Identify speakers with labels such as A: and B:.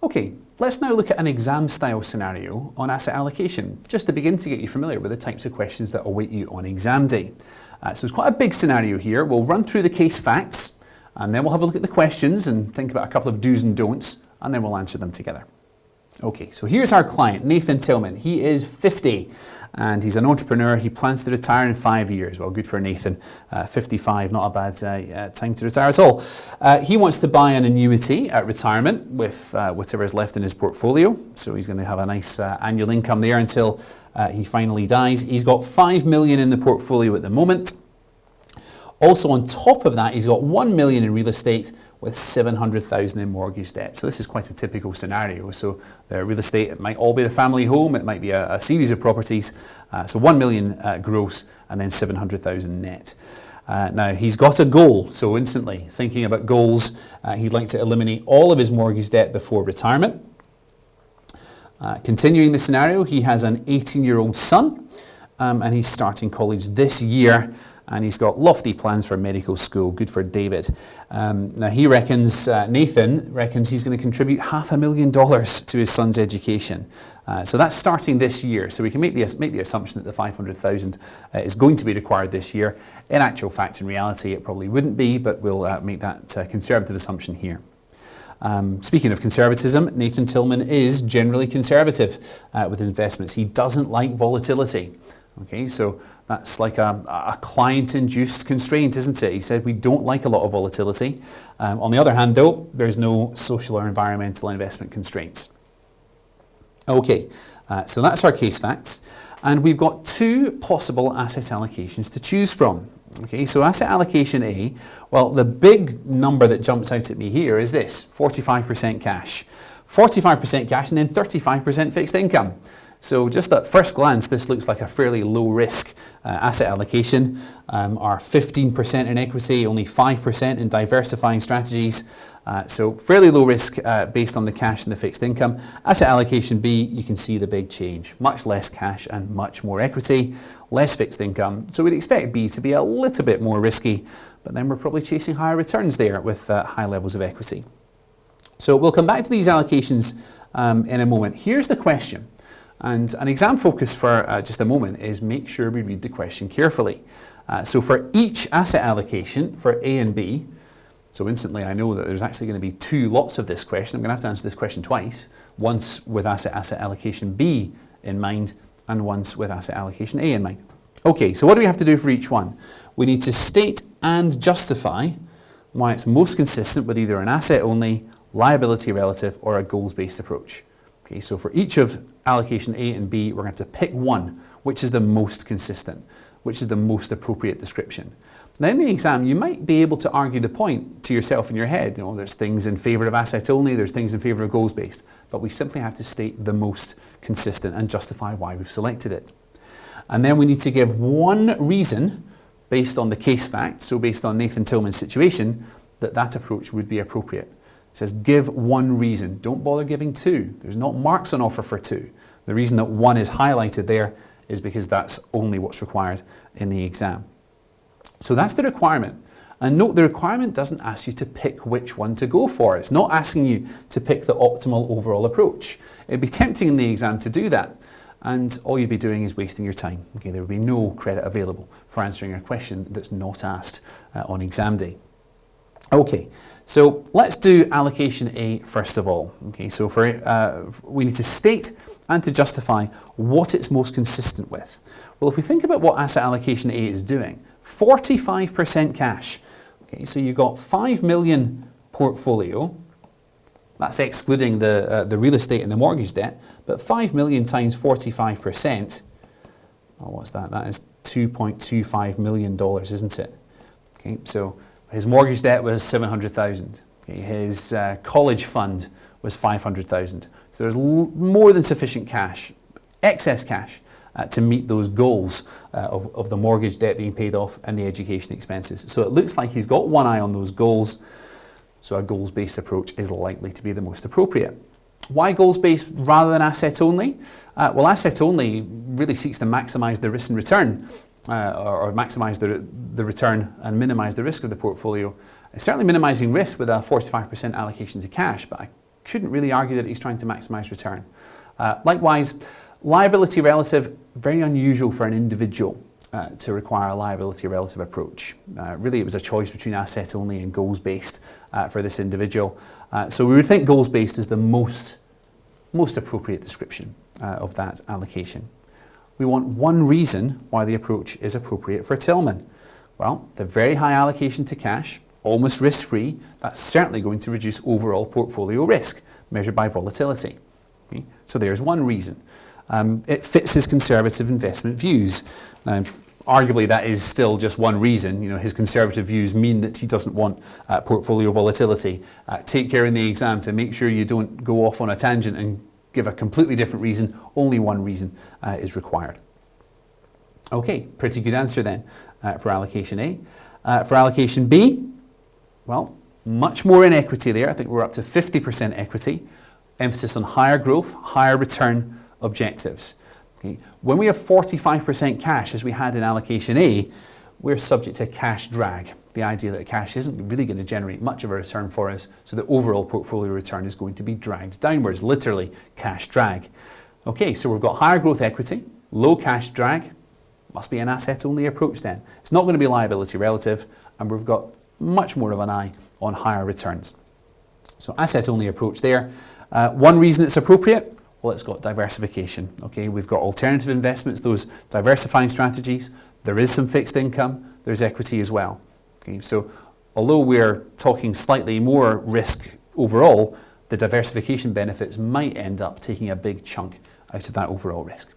A: Okay, let's now look at an exam-style scenario on asset allocation, just to begin to get you familiar with the types of questions that await you on exam day. So it's quite a big scenario here. We'll run through the case facts, and then we'll have a look at the questions and think about a couple of do's and don'ts, and then we'll answer them together. Okay, so here's our client, Nathan Tillman. He is 50 and he's an entrepreneur. He plans to retire in 5 years. Well, good for Nathan. 55, not a bad time to retire at all. He wants to buy an annuity at retirement with whatever is left in his portfolio. So he's going to have a nice annual income there until he finally dies. He's got 5 million in the portfolio at the moment. Also on top of that, he's got 1 million in real estate with 700,000 in mortgage debt. So this is quite a typical scenario. So the real estate, it might all be the family home, it might be a series of properties. So 1 million gross and then 700,000 net. Now he's got a goal, so instantly thinking about goals, he'd like to eliminate all of his mortgage debt before retirement. Continuing the scenario, he has an 18-year-old son and he's starting college this year. And he's got lofty plans for medical school. Good for David. Now he reckons, Nathan reckons he's going to contribute $500,000 to his son's education. So that's starting this year. So we can make the assumption that the 500,000 is going to be required this year. In actual fact, in reality, it probably wouldn't be, but we'll make that conservative assumption here. Speaking of conservatism, Nathan Tillman is generally conservative with investments. He doesn't like volatility. Okay, so that's like a client-induced constraint, isn't it? He said we don't like a lot of volatility. On the other hand, though, there's no social or environmental investment constraints. Okay, so that's our case facts. And we've got two possible asset allocations to choose from. Okay, so asset allocation A, well, the big number that jumps out at me here is this, 45% cash. 45% cash and then 35% fixed income. So just at first glance, this looks like a fairly low risk asset allocation. Our 15% in equity, only 5% in diversifying strategies. So fairly low risk based on the cash and the fixed income. Asset allocation B, you can see the big change. Much less cash and much more equity, less fixed income. So we'd expect B to be a little bit more risky, but then we're probably chasing higher returns there with high levels of equity. So we'll come back to these allocations in a moment. Here's the question. And an exam focus for just a moment is make sure we read the question carefully. So for each asset allocation for A and B, so instantly I know that there's actually going to be two lots of this question. I'm going to have to answer this question twice, once with asset allocation B in mind and once with asset allocation A in mind. Okay, so what do we have to do for each one? We need to state and justify why it's most consistent with either an asset only, liability relative or a goals-based approach. Okay, so for each of allocation A and B, we're going to pick one, which is the most consistent, which is the most appropriate description. Now in the exam, you might be able to argue the point to yourself in your head. You know, there's things in favour of asset only, there's things in favour of goals-based, but we simply have to state the most consistent and justify why we've selected it. And then we need to give one reason based on the case fact, so based on Nathan Tillman's situation, that approach would be appropriate. It says give one reason. Don't bother giving two. There's not marks on offer for two. The reason that one is highlighted there is because that's only what's required in the exam. So that's the requirement. And note the requirement doesn't ask you to pick which one to go for. It's not asking you to pick the optimal overall approach. It'd be tempting in the exam to do that. And all you'd be doing is wasting your time. Okay, there would be no credit available for answering a question that's not asked on exam day. Okay, so let's do allocation A first of all. Okay, so we need to state and to justify what it's most consistent with. Well, if we think about what asset allocation A is doing, 45% cash. Okay, so you've got 5 million portfolio. That's excluding the real estate and the mortgage debt, but 5 million times 45%, well, what's that? That is $2.25 million, isn't it? Okay, so his mortgage debt was 700,000. Okay, his college fund was 500,000. So there's more than sufficient cash, excess cash, to meet those goals of the mortgage debt being paid off and the education expenses. So it looks like he's got one eye on those goals. So a goals-based approach is likely to be the most appropriate. Why goals-based rather than asset only? Well, asset only really seeks to maximise the risk and return, or maximise the return and minimise the risk of the portfolio. It's certainly minimising risk with a 45% allocation to cash, but I couldn't really argue that he's trying to maximise return. Likewise, liability relative, very unusual for an individual to require a liability relative approach. Really, it was a choice between asset only and goals based for this individual. So we would think goals based is the most appropriate description of that allocation. We want one reason why the approach is appropriate for Tillman. Well, the very high allocation to cash, almost risk-free, that's certainly going to reduce overall portfolio risk, measured by volatility. Okay? So there's one reason. It fits his conservative investment views. Now, arguably that is still just one reason. You know, his conservative views mean that he doesn't want portfolio volatility. Take care in the exam to make sure you don't go off on a tangent and give a completely different reason. Only one reason is required. Okay, pretty good answer then for allocation A. For allocation B, well, much more in equity there. I think we're up to 50% equity. Emphasis on higher growth, higher return objectives. Okay. When we have 45% cash, as we had in allocation A, we're subject to cash drag. The idea that cash isn't really going to generate much of a return for us, so the overall portfolio return is going to be dragged downwards, literally cash drag. Okay, so we've got higher growth equity, low cash drag, must be an asset-only approach then. It's not going to be liability relative, and we've got much more of an eye on higher returns. So asset-only approach there. One reason it's appropriate, well, it's got diversification. Okay, we've got alternative investments, those diversifying strategies. There is some fixed income, there's equity as well. Okay, so although we're talking slightly more risk overall, the diversification benefits might end up taking a big chunk out of that overall risk.